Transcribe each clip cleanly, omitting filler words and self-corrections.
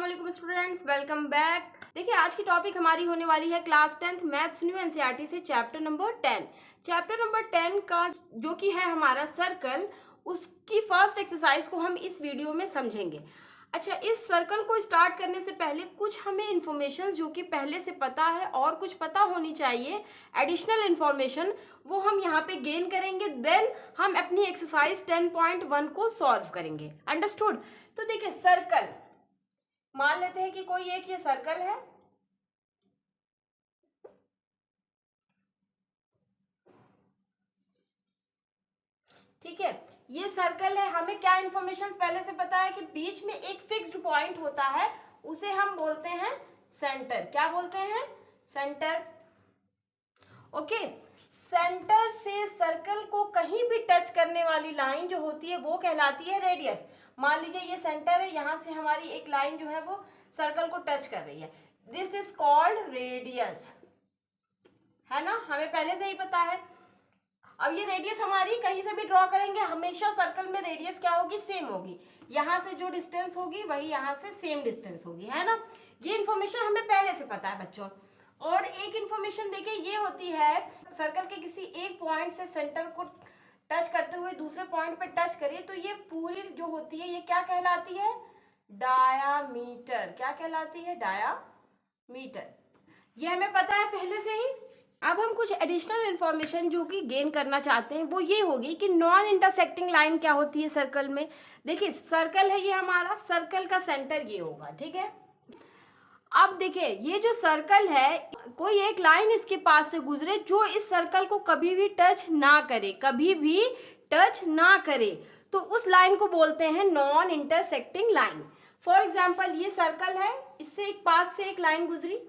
अस्सलाम वालेकुम students, welcome back. देखिए आज की टॉपिक हमारी होने वाली है class 10th maths new NCERT से चैप्टर नंबर 10। चैप्टर नंबर 10 का जो कि है हमारा सर्कल, उसकी फर्स्ट एक्सरसाइज को हम इस वीडियो में समझेंगे। अच्छा, इस सर्कल को स्टार्ट करने से पहले कुछ हमें इंफॉर्मेशन जो कि पहले से पता है और कुछ पता होनी चाहिए, एडिशनल इंफॉर्मेशन, वो हम यहाँ पे गेन करेंगे। देन हम अपनी एक्सरसाइज 10.1 को सॉल्व करेंगे। अंडरस्टूड? तो देखिए, सर्कल मान लेते हैं कि कोई एक ये सर्कल है, ठीक है। ये सर्कल है, हमें क्या इंफॉर्मेशन पहले से पता है कि बीच में एक फिक्स्ड पॉइंट होता है, उसे हम बोलते हैं सेंटर। क्या बोलते हैं? सेंटर। ओके, सेंटर से सर्कल को कहीं भी टच करने वाली लाइन जो होती है वो कहलाती है रेडियस। मान लीजिए ये सेंटर है, यहां से हमारी एक लाइन जो है वो सर्कल को टच कर रही है, दिस इज कॉल्ड रेडियस, है ना, हमें पहले से ही पता है। अब ये रेडियस हमारी कहीं से भी ड्रॉ करेंगे, हमेशा सर्कल में रेडियस क्या होगी? सेम होगी। यहां से जो डिस्टेंस होगी वही यहां से सेम डिस्टेंस होगी, है ना। ये इन्फॉर्मेशन हमें पहले से पता है बच्चों। और एक इन्फॉर्मेशन देखिए ये होती है, सर्कल के किसी एक पॉइंट से सेंटर को टच करते हुए दूसरे पॉइंट पे टच करिए तो ये पूरी जो होती है ये क्या कहलाती है? डायामीटर। क्या कहलाती है? डायामीटर। ये हमें पता है पहले से ही। अब हम कुछ एडिशनल इंफॉर्मेशन जो कि गेन करना चाहते हैं वो ये होगी कि नॉन इंटरसेक्टिंग लाइन क्या होती है सर्कल में। देखिए सर्कल है ये हमारा, सर्कल का सेंटर ये होगा, ठीक है। अब देखिए ये जो सर्कल है, कोई एक लाइन इसके पास से गुजरे जो इस सर्कल को कभी भी टच ना करे, कभी भी टच ना करे, तो उस लाइन को बोलते हैं non intersecting line. For example ये सर्कल है, इससे एक पास से एक लाइन गुजरी,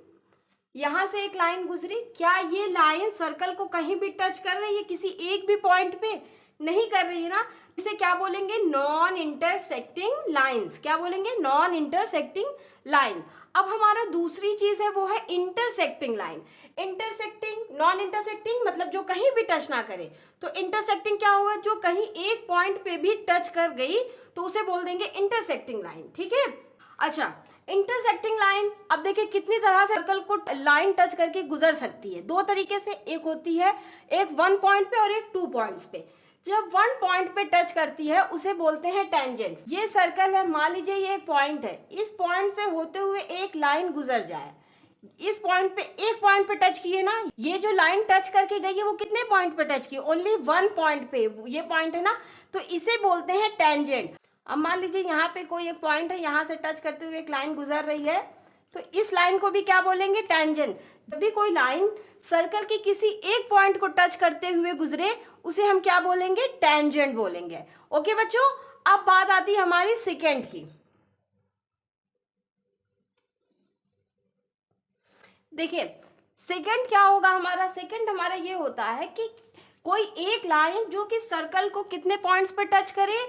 यहां से एक लाइन गुजरी, क्या ये लाइन सर्कल को कहीं भी टच कर रही है? किसी एक भी पॉइंट पे नहीं कर रही है ना। इसे क्या बोलेंगे? Non intersecting lines. क्या बोलेंगे? Non intersecting line. अब हमारा दूसरी चीज है वो है intersecting line. Intersecting, non intersecting मतलब जो कहीं भी टच ना करे, तो इंटरसेक्टिंग क्या होगा? जो कहीं एक पॉइंट पे भी टच कर गई तो उसे बोल देंगे इंटरसेक्टिंग लाइन, ठीक है। अच्छा, इंटरसेक्टिंग लाइन, अब देखिए कितनी तरह से सर्कल को लाइन टच करके गुजर सकती है। दो तरीके से, एक होती है एक 1 पॉइंट पे और एक 2 पॉइंट्स पे। जब 1 पॉइंट पे टच करती है उसे बोलते हैं टेंजेंट। ये सर्कल है, मान लीजिए ये एक पॉइंट है, इस पॉइंट से होते हुए एक लाइन गुजर जाए, इस पॉइंट पे एक पॉइंट पे टच किए ना, ये जो लाइन टच करके गई है वो कितने पॉइंट पे टच की? ओनली 1 पॉइंट पे, ये पॉइंट है ना, तो इसे बोलते हैं टेंजेंट। अब मान लीजिए यहाँ पे कोई एक पॉइंट है, यहाँ से टच करते हुए एक लाइन गुजर रही है, तो इस लाइन को भी क्या बोलेंगे? टेंजेंट। जब भी कोई लाइन सर्कल के किसी एक पॉइंट को टच करते हुए गुजरे उसे हम क्या बोलेंगे? टेंजेंट बोलेंगे। ओके बच्चों, अब बात आती है हमारी सेकेंड की। देखिए सेकंड क्या होगा हमारा? सेकंड हमारा ये होता है कि कोई एक लाइन जो कि सर्कल को कितने पॉइंट्स पे टच करे?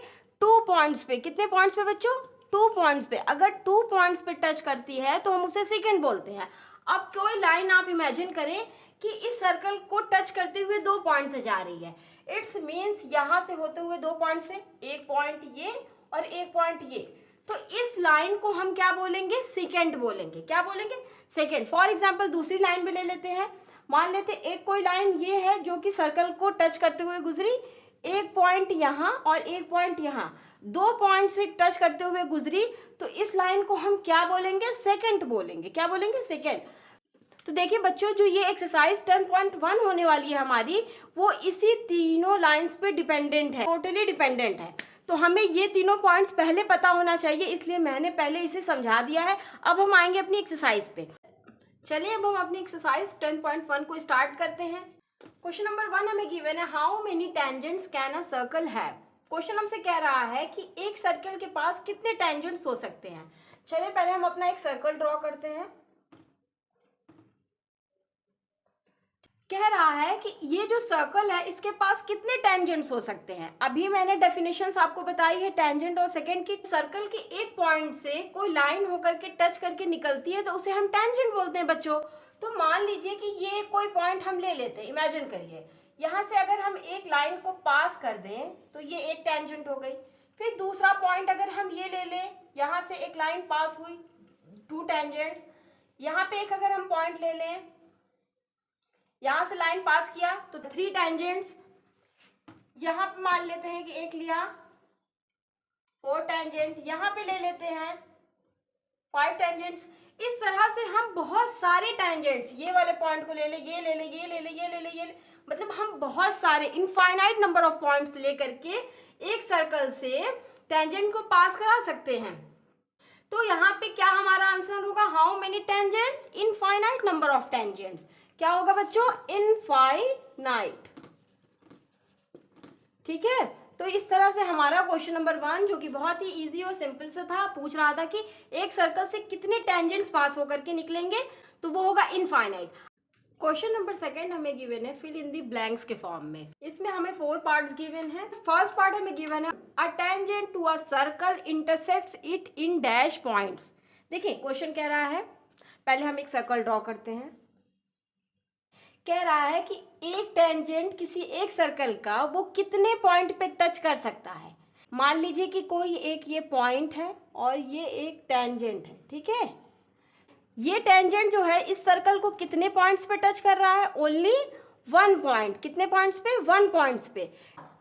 2 पॉइंट्स पे। कितने पॉइंट्स पे बच्चों? 2 पॉइंट्स पे। अगर 2 पॉइंट्स पे टच करती है तो हम उसे सेकंड बोलते हैं। अब कोई लाइन आप इमेजिन करें कि इस सर्कल को टच करते हुए 2 पॉइंट से जा रही है, इट्स मीन्स यहां से होते हुए 2 पॉइंट से, एक पॉइंट ये और एक पॉइंट ये, तो इस लाइन को हम क्या बोलेंगे? सेकंड बोलेंगे। क्या बोलेंगे? सेकंड। फॉर एग्जाम्पल दूसरी लाइन भी ले लेते हैं, मान लेते एक कोई लाइन ये है जो कि सर्कल को टच करते हुए गुजरी, एक पॉइंट यहाँ और एक पॉइंट यहाँ, 2 पॉइंट से टच करते हुए गुजरी, तो इस लाइन को हम क्या बोलेंगे? सेकंड बोलेंगे। क्या बोलेंगे? सेकंड। तो देखिए बच्चों, जो ये एक्सरसाइज 10.1 होने वाली है हमारी, वो इसी तीनों लाइंस पे डिपेंडेंट है, टोटली डिपेंडेंट है। तो हमें ये तीनों पॉइंट्स पहले पता होना चाहिए, इसलिए मैंने पहले इसे समझा दिया है। अब हम आएंगे अपनी एक्सरसाइज पे। चलिए अब हम अपनी एक्सरसाइज 10.1 को स्टार्ट करते हैं। क्वेश्चन नंबर 1 हमें गिवन है, how many tangents can a circle have. Question हमसे कह रहा है कि एक सर्कल के पास कितने टेंजेंट्स हो सकते हैं। चलिए पहले हम अपना एक सर्कल ड्रॉ करते हैं। कह रहा है कि ये जो सर्कल है इसके पास कितने टेंजेंट्स हो सकते हैं। अभी मैंने डेफिनेशंस आपको बताई है टेंजेंट और सेकंड की। सर्कल के एक पॉइंट से कोई लाइन होकर के टच करके निकलती है तो उसे हम टेंजेंट बोलते हैं बच्चों। तो मान लीजिए कि ये कोई पॉइंट हम ले लेते हैं, इमेजिन करिए यहाँ से अगर हम एक लाइन को पास कर दें तो ये एक टेंजेंट हो गई। फिर दूसरा पॉइंट अगर हम ये ले लें, यहाँ से एक लाइन पास हुई, 2 टेंजेंट्स। यहाँ पे एक अगर हम पॉइंट ले लें, यहाँ से लाइन पास किया तो 3 टेंजेंट्स। यहाँ पे मान लेते हैं कि एक लिया, 4 टेंजेंट। यहाँ पे ले लेते हैं 5 टेंजेंट्स। इस तरह से हम बहुत सारे टेंजेंट्स, ये वाले पॉइंट को ले ले, ये ले ले, ये ले ले, ये ले ले, ये ले, मतलब हम बहुत सारे इनफाइनाइट नंबर ऑफ पॉइंट्स लेकर के एक सर्कल से टेंजेंट को पास करा सकते हैं। तो यहाँ पे क्या हमारा आंसर होगा, how many tangents, infinite number of tangents. क्या होगा बच्चों, इनफाइनाइट। ठीक है, तो इस तरह से हमारा क्वेश्चन नंबर 1, जो कि बहुत ही इजी और सिंपल सा था, पूछ रहा था कि एक सर्कल से कितने टेंजेंट्स पास होकर के निकलेंगे, तो वो होगा इनफाइनाइट। क्वेश्चन नंबर 2 हमें गिवन है फिल इन दी ब्लैंक्स के फॉर्म में। इसमें हमें 4 पार्ट्स गिवन है। फर्स्ट पार्ट हमें गिवन है a tangent to a circle intersects it in dash points. देखिए क्वेश्चन कह रहा है, पहले हम एक सर्कल ड्रॉ करते हैं। कह रहा है कि एक टेंजेंट किसी एक सर्कल का वो कितने पॉइंट पे टच कर सकता है। मान लीजिए कि कोई एक ये पॉइंट है और ये एक टेंजेंट है, ठीक है। ये टेंजेंट जो है इस सर्कल को कितने पॉइंट्स पे टच कर रहा है, ओनली 1 पॉइंट। कितने पॉइंट्स पे, 1 पॉइंट्स पे।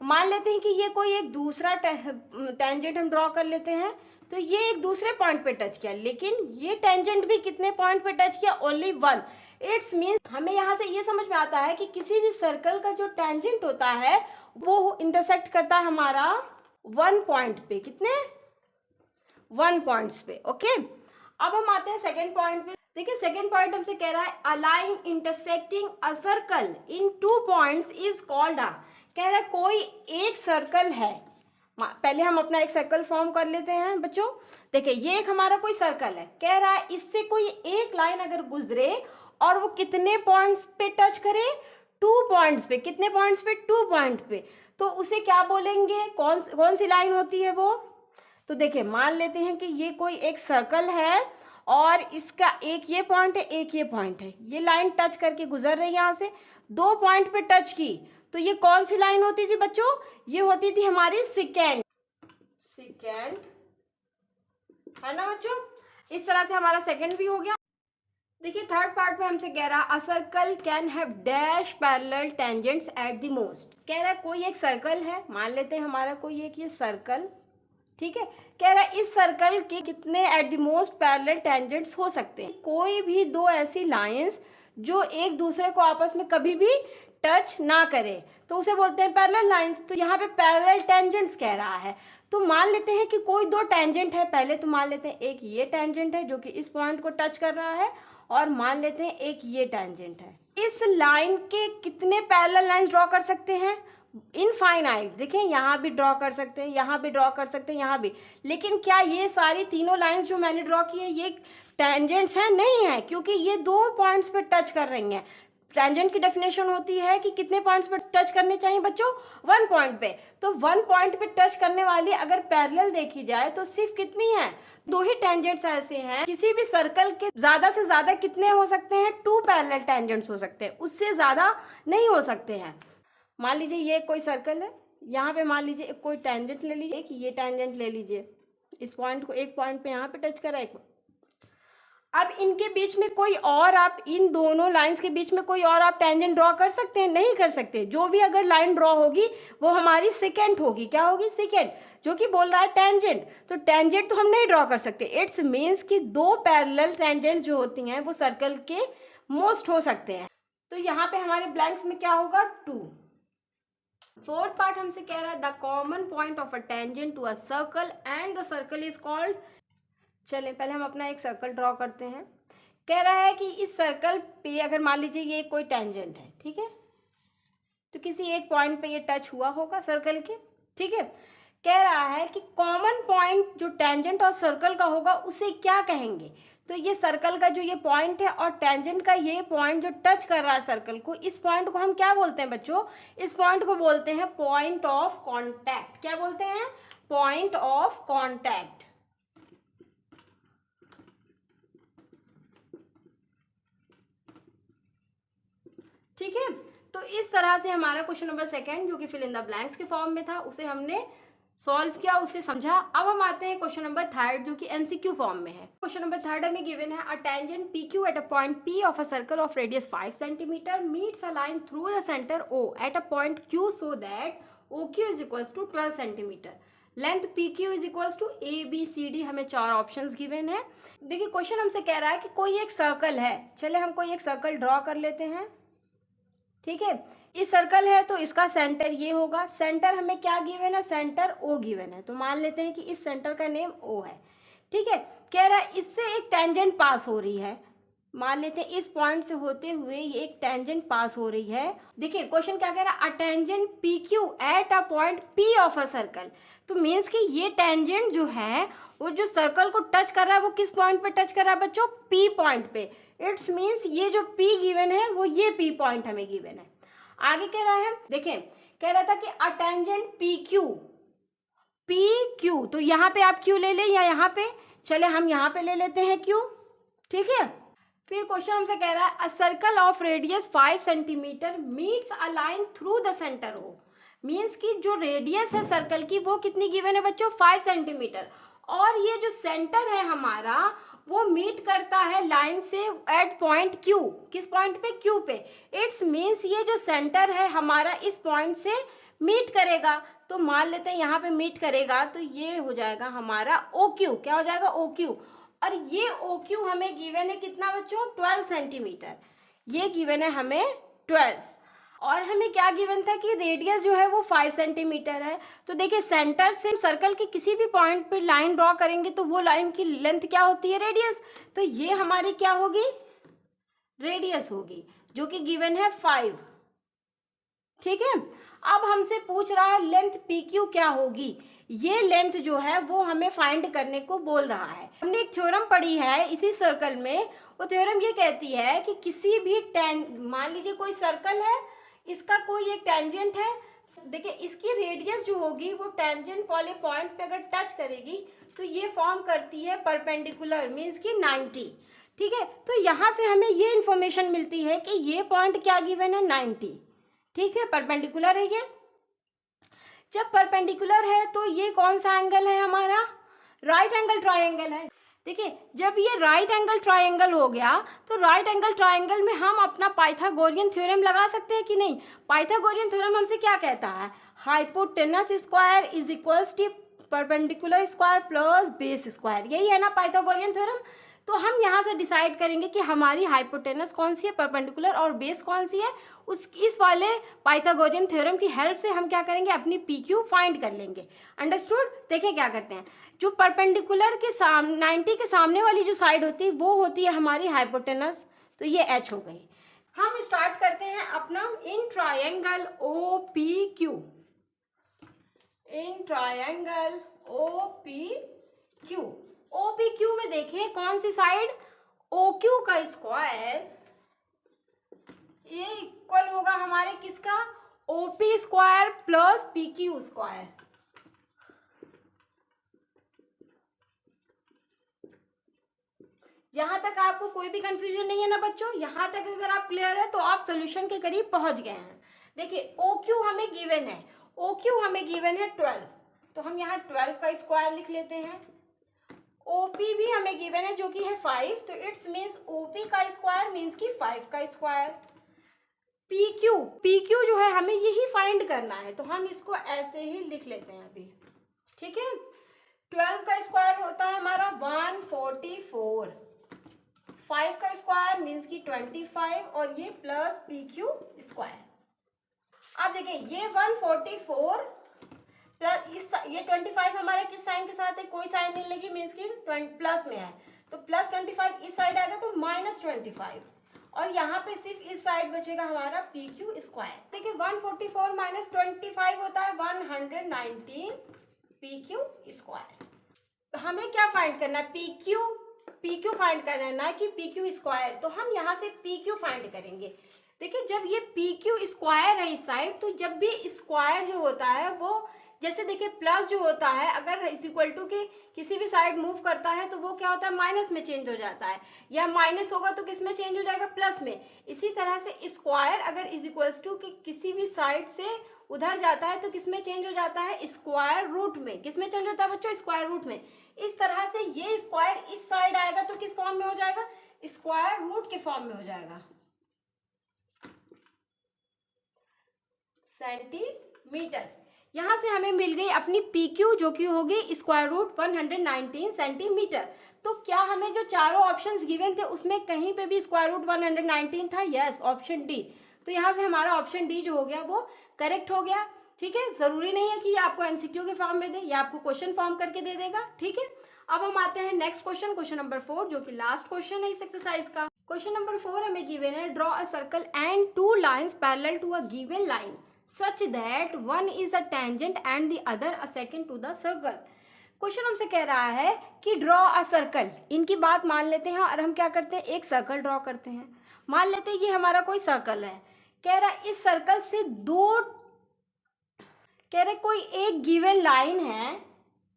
मान लेते हैं कि ये कोई एक दूसरा टेंजेंट हम ड्रॉ कर लेते हैं, तो ये एक दूसरे पॉइंट पे टच किया, लेकिन ये टेंजेंट भी कितने पॉइंट पे टच किया, ओनली 1। इट्स मीन्स हमें यहाँ से ये समझ में आता है कि किसी भी सर्कल का जो टेंजेंट होता है वो इंटरसेक्ट करता है हमारा 1 पॉइंट पे। कितने, 1 पॉइंट्स पे। ओके, अब हम आते हैं सेकंड पॉइंट पे। देखिए सेकंड पॉइंट हमसे कह रहा है a line intersecting a circle in 2 points is called a. कह रहा है कोई एक सर्कल है, पहले हम अपना एक सर्कल फॉर्म कर लेते हैं बच्चों। देखिए ये एक हमारा कोई सर्कल है, कह रहा है इससे कोई एक लाइन अगर गुजरे और वो कितने पॉइंट्स पे टच करे, 2 पॉइंट्स पे। कितने पॉइंट्स पे, 2 पॉइंट पे। तो उसे क्या बोलेंगे, कौन सी लाइन होती है वो। तो देखिए मान लेते हैं कि ये कोई एक सर्कल है और इसका एक ये पॉइंट है, एक ये पॉइंट है। ये लाइन टच करके गुजर रही है, यहाँ से 2 पॉइंट पे टच की, तो ये कौन सी लाइन होती थी बच्चों, ये होती थी हमारी सेकेंड है ना बच्चों। इस तरह से हमारा सेकंड भी हो गया। देखिए थर्ड पार्ट में हमसे कह रहा a circle can have dash parallel tangents at the most. कह रहा है कोई एक सर्कल है, मान लेते हैं हमारा कोई एक ये सर्कल, ठीक है। कह रहा है इस सर्कल के कितने at the most parallel tangents हो सकते हैं, कोई भी 2 ऐसी लाइंस जो एक दूसरे को आपस में कभी भी टच ना करे, तो उसे बोलते हैं पैरेलल लाइंस। तो यहाँ पे पैरेलल टेंजेंट्स कह रहा है, तो मान लेते हैं कि कोई 2 टेंजेंट है। पहले तो मान लेते हैं एक ये टेंजेंट है जो कि इस पॉइंट को टच कर रहा है, और मान लेते हैं एक ये टेंजेंट है। इस लाइन के कितने पैरेलल लाइंस ड्रॉ कर सकते हैं, इनफाइनाइट। देखें यहाँ भी ड्रॉ कर सकते हैं, यहाँ भी ड्रॉ कर सकते हैं, यहाँ भी। लेकिन क्या ये सारी तीनों लाइंस जो मैंने ड्रॉ की है ये टेंजेंट्स हैं, नहीं है, क्योंकि ये 2 पॉइंट्स पे टच कर रही हैं। टेंजेंट की डेफिनेशन होती है कि कितने पॉइंट्स पे टच करने चाहिए बच्चों, 1 पॉइंट पे। तो 1 पॉइंट पे टच करने वाली अगर पैरेलल देखी जाए तो सिर्फ कितनी है, 2 ही टेंजेंट्स ऐसे हैं। किसी भी सर्कल के ज्यादा से ज्यादा कितने हो सकते हैं, 2 पैरेलल टेंजेंट्स हो सकते हैं, उससे ज्यादा नहीं हो सकते हैं। मान लीजिए ये कोई सर्कल है, यहाँ पे मान लीजिए कोई टेंजेंट ले लीजिए, एक ये टेंजेंट ले लीजिए, इस पॉइंट को एक पॉइंट पे यहाँ पे टच करा एक। अब इनके बीच में कोई और, आप इन दोनों लाइंस के बीच में कोई और आप टेंजेंट ड्रॉ कर सकते हैं, नहीं कर सकते। जो भी अगर लाइन ड्रॉ होगी वो हमारी सेकेंड होगी। क्या होगी, सेकेंड, जो कि बोल रहा है टेंजेंट। तो टेंजेंट तो हम नहीं ड्रॉ कर सकते। इट्स मीन्स कि 2 पैरेलल टेंजेंट जो होती हैं वो सर्कल के मोस्ट हो सकते हैं। तो यहाँ पे हमारे ब्लैंक्स में क्या होगा, 2। फोर्थ पार्ट हमसे कह रहा है the common point of a tangent to a circle and the circle is called. चलें पहले हम अपना एक सर्कल ड्रॉ करते हैं। कह रहा है कि इस सर्कल पे अगर मान लीजिए ये कोई टेंजेंट है, ठीक है, तो किसी एक पॉइंट पे ये टच हुआ होगा सर्कल के, ठीक है। कह रहा है कि कॉमन पॉइंट जो टेंजेंट और सर्कल का होगा उसे क्या कहेंगे। तो ये सर्कल का जो ये पॉइंट है और टेंजेंट का ये पॉइंट जो टच कर रहा है सर्कल को, इस पॉइंट को हम क्या बोलते हैं बच्चों, इस पॉइंट को बोलते हैं पॉइंट ऑफ कॉन्टैक्ट। क्या बोलते हैं, पॉइंट ऑफ कॉन्टैक्ट। ठीक है, तो इस तरह से हमारा क्वेश्चन नंबर 2 जो कि फिल इन द ब्लैंक्स के फॉर्म में था उसे हमने सॉल्व किया, उसे समझा। अब हम आते हैं क्वेश्चन नंबर थर्ड, जो कि एमसीक्यू फॉर्म में है। क्वेश्चन नंबर थर्ड हमें गिवन है, a tangent PQ at a point P of a circle of radius 5 centimetre meets a line through the centre O at a point Q so that OQ is equals to 12 centimetre, length PQ is equals to ABCD। हमें 4 options given है। देखिए question हमसे कह रहा है कि कोई एक सर्कल है, चले हम कोई एक सर्कल ड्रॉ कर लेते हैं, ठीक है। इस सर्कल है तो इसका सेंटर ये होगा, सेंटर हमें क्या गिवन है, सेंटर O गिवन है, तो मान लेते हैं कि इस सेंटर का नेम O है, ठीक है। कह रहा है इससे एक टेंजेंट पास हो रही है, मान लेते हैं इस पॉइंट से होते हुए ये एक टेंजेंट पास हो रही है। देखिए क्वेश्चन क्या कह रहा है, a tangent PQ at a point P of a circle, तो मीन्स कि ये टेंजेंट जो है वो जो सर्कल को टच कर रहा है वो किस पॉइंट पे टच कर रहा है बच्चों, P पॉइंट पे। इट्स मीन्स ये जो P गिवन है वो ये P पॉइंट हमें गिवन है। आगे कह रहा है, देखें कह रहा था कि अ टेंजेंट PQ, तो यहाँ पे आप Q ले ले या यहाँ पे, चले हम यहाँ पे ले लेते हैं Q, ठीक है। फिर क्वेश्चन हमसे कह रहा है, अ circle of radius 5 centimetre meets a line through the centre O, means कि जो रेडियस है सर्कल की वो कितनी गिवन है बच्चों, 5 सेंटीमीटर, और ये जो सेंटर है हमारा वो मीट करता है लाइन से एट पॉइंट Q, किस पॉइंट पे, Q पे। इट्स मीन्स ये जो सेंटर है हमारा इस पॉइंट से मीट करेगा, तो मान लेते हैं यहाँ पे मीट करेगा, तो ये हो जाएगा हमारा OQ, क्या हो जाएगा OQ, और ये OQ हमें गिवन है कितना बच्चों, 12 सेंटीमीटर, ये गिवन है हमें 12, और हमें क्या गिवन था कि रेडियस जो है वो 5 सेंटीमीटर है। तो देखिए सेंटर से सर्कल के किसी भी पॉइंट पे लाइन ड्रॉ करेंगे तो वो लाइन की लेंथ क्या होती है, रेडियस, तो ये हमारी क्या होगी, रेडियस होगी, जो कि गिवन है 5, ठीक है। अब हमसे पूछ रहा है लेंथ PQ क्या होगी, ये लेंथ जो है वो हमें फाइंड करने को बोल रहा है। हमने एक थ्योरम पढ़ी है इसी सर्कल में, वो थ्योरम ये कहती है कि किसी भी मान लीजिए कोई सर्कल है, इसका कोई एक टेंजेंट है, देखिए इसकी रेडियस जो होगी वो टेंजेंट वाले पॉइंट पे अगर टच करेगी तो ये फॉर्म करती है परपेंडिकुलर, मीन्स की 90, ठीक है। तो यहाँ से हमें ये इंफॉर्मेशन मिलती है कि ये पॉइंट क्या गिवन है, 90, ठीक है, परपेंडिकुलर है ये। जब परपेंडिकुलर है तो ये कौन सा एंगल है हमारा, राइट एंगल ट्रायंगल है। देखिए जब ये राइट एंगल ट्रायंगल हो गया तो राइट एंगल ट्रायंगल में हम अपना पाइथागोरियन थ्योरम लगा सकते हैं कि नहीं। पाइथागोरियन थ्योरम हमसे क्या कहता है, hypotenuse square is equals to perpendicular square plus base square, यही है ना पाइथागोरियन थ्योरम। तो हम यहाँ से डिसाइड करेंगे कि हमारी हाइपोटेनस कौन सी है, परपेंडिकुलर, और बेस कौन सी है। इस वाले पाइथागोरियन थ्योरम की हेल्प से हम क्या करेंगे, अपनी PQ फाइंड कर लेंगे। अंडरस्टूड। देखिए क्या करते हैं, जो परपेंडिकुलर के 90 के सामने वाली जो साइड होती है वो होती है हमारी हाइपोटेनस, तो ये H हो गई। हम स्टार्ट करते हैं अपना in triangle OPQ, in triangle OPQ। OPQ में देखिए कौन सी साइड, OQ का स्क्वायर ये इक्वल होगा हमारे किसका, OP square plus PQ square. यहां तक आपको कोई भी कंफ्यूजन नहीं है ना बच्चों, यहां तक अगर आप क्लियर है तो आप सोल्यूशन के करीब पहुंच गए हैं। देखिए OQ हमें गिवन है, OQ हमें गिवन है 12, तो हम यहाँ 12 का स्क्वायर लिख लेते हैं। OP भी हमें गिवन है जो कि है 5, तो इट्स मीन्स OP का स्क्वायर मीन्स की 5 का स्क्वायर। PQ जो है हमें यही फाइंड करना है, तो हम इसको ऐसे ही लिख लेते हैं अभी, ठीक है। 12 का स्क्वायर होता है हमारा 144, 5 का स्क्वायर मीन्स की 25, और ये प्लस PQ स्क्वायर। अब देखिए ये 144 प्लस ये 25 हमारा किस साइन के साथ है, कोई साइन नहीं लेगी, मीन्स की प्लस में है, तो प्लस 25 इस साइड आएगा तो माइनस 25, और यहाँ पे सिर्फ इस साइड बचेगा हमारा PQ स्क्वायर। देखिए 144 माइनस 25 होता है 119 PQ स्क्वायर। हमें क्या फाइंड करना है, PQ फाइंड करना है ना कि PQ स्क्वायर, तो हम यहाँ से PQ फाइंड करेंगे। देखिए जब ये PQ स्क्वायर है इस साइड, तो जब भी स्क्वायर जो होता है वो जैसे देखिए प्लस जो होता है अगर इज इक्वल टू के किसी भी साइड मूव करता है तो वो क्या होता है, माइनस में चेंज हो जाता है, या माइनस होगा तो किस में चेंज हो जाएगा, प्लस में। इसी तरह से स्क्वायर अगर इज इक्वल्स टू कि किसी भी साइड से उधर जाता है तो किस में चेंज हो जाता है, स्क्वायर रूट में। किस में चेंज होता है बच्चों, स्क्वायर रूट में। इस तरह से ये स्क्वायर इस साइड आएगा तो किस फॉर्म में हो जाएगा, स्क्वायर रूट के फॉर्म में हो जाएगा, सेंटीमीटर। यहां से हमें मिल गई अपनी PQ जो कि होगी स्क्वायर रूट 119 सेंटीमीटर। तो क्या हमें जो चारों ऑप्शंस गिवन थे उसमें कहीं पे भी स्क्वायर रूट 119 था, यस, ऑप्शन डी। तो यहाँ से हमारा ऑप्शन डी जो हो गया वो करेक्ट हो गया। ठीक है, जरूरी नहीं है कि ये आपको MCQ के फॉर्म में दे, या आपको क्वेश्चन फॉर्म करके दे देगा। ठीक है, अब हम आते हैं नेक्स्ट क्वेश्चन, क्वेश्चन नंबर 4, जो कि लास्ट क्वेश्चन है इस एक्सरसाइज का। क्वेश्चन नंबर 4 हमें गिवन है, draw a circle and 2 lines parallel to a given line such that one is a tangent and the other a secant to the circle। Question हमसे कह रहा है कि ड्रॉ अ सर्कल, इनकी बात मान लेते हैं और हम क्या करते हैं, एक सर्कल ड्रॉ करते हैं। मान लेते हैं ये हमारा कोई सर्कल है, कह रहा है इस सर्कल से कह रहे कोई एक गिवन लाइन है,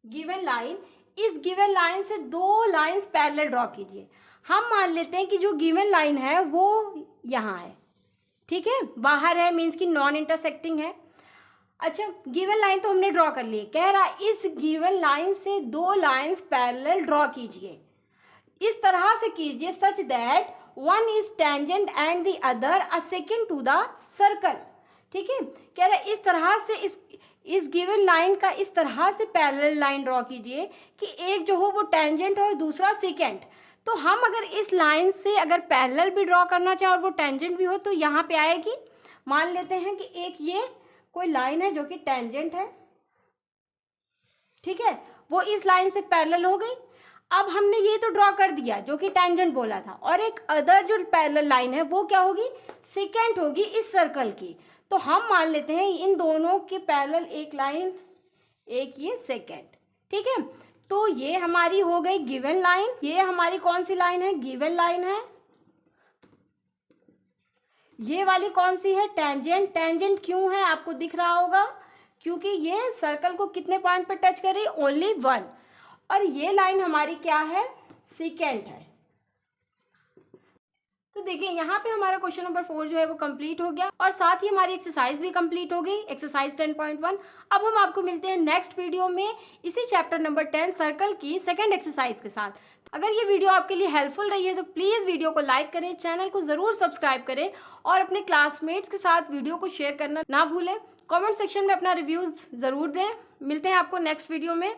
गिवन लाइन, इस गिवन लाइन से 2 लाइंस पैरेलल ड्रॉ कीजिए। हम मान लेते हैं कि जो गिवन लाइन है वो यहाँ है, ठीक है, बाहर है, मीन्स कि नॉन इंटरसेक्टिंग है। अच्छा, गिवन लाइन तो हमने ड्रॉ कर ली, कह रहा है इस गिवन लाइन से 2 लाइंस पैरेलल ड्रॉ कीजिए। इस तरह से कीजिए such that one is tangent and the other a secant to the circle. ठीक है, कह रहा है इस तरह से इस गिवन लाइन का इस तरह से पैरेलल लाइन ड्रॉ कीजिए कि एक जो हो वो टेंजेंट हो और दूसरा सेकेंड। तो हम अगर इस लाइन से अगर पैरेलल भी ड्रॉ करना चाहे और वो टेंजेंट भी हो तो यहाँ पे आएगी। मान लेते हैं कि एक ये कोई लाइन है जो कि टेंजेंट है, ठीक है, वो इस लाइन से पैरेलल हो गई। अब हमने ये तो ड्रॉ कर दिया जो कि टेंजेंट बोला था, और एक अदर जो पैरेलल लाइन है वो क्या होगी, सेकेंड होगी इस सर्कल की। तो हम मान लेते हैं इन दोनों के पैरेलल एक लाइन, एक ये सेकेंड। ठीक है, तो ये हमारी हो गई गिवन लाइन। ये हमारी कौन सी लाइन है, गिवन लाइन है। ये वाली कौन सी है, टेंजेंट। टेंजेंट क्यों है आपको दिख रहा होगा, क्योंकि ये सर्कल को कितने पॉइंट पे टच कर रही है, ओनली 1। और ये लाइन हमारी क्या है, सेकेंड है। तो देखिए यहाँ पे हमारा क्वेश्चन नंबर 4 जो है वो कंप्लीट हो गया, और साथ ही हमारी एक्सरसाइज भी कंप्लीट हो गई, एक्सरसाइज 10.1। अब हम आपको मिलते हैं नेक्स्ट वीडियो में इसी चैप्टर नंबर 10 सर्कल की सेकंड एक्सरसाइज के साथ। अगर ये वीडियो आपके लिए हेल्पफुल रही है तो प्लीज़ वीडियो को लाइक करें, चैनल को ज़रूर सब्सक्राइब करें और अपने क्लासमेट्स के साथ वीडियो को शेयर करना ना भूलें। कॉमेंट सेक्शन में अपना रिव्यूज़ ज़रूर दें। मिलते हैं आपको नेक्स्ट वीडियो में।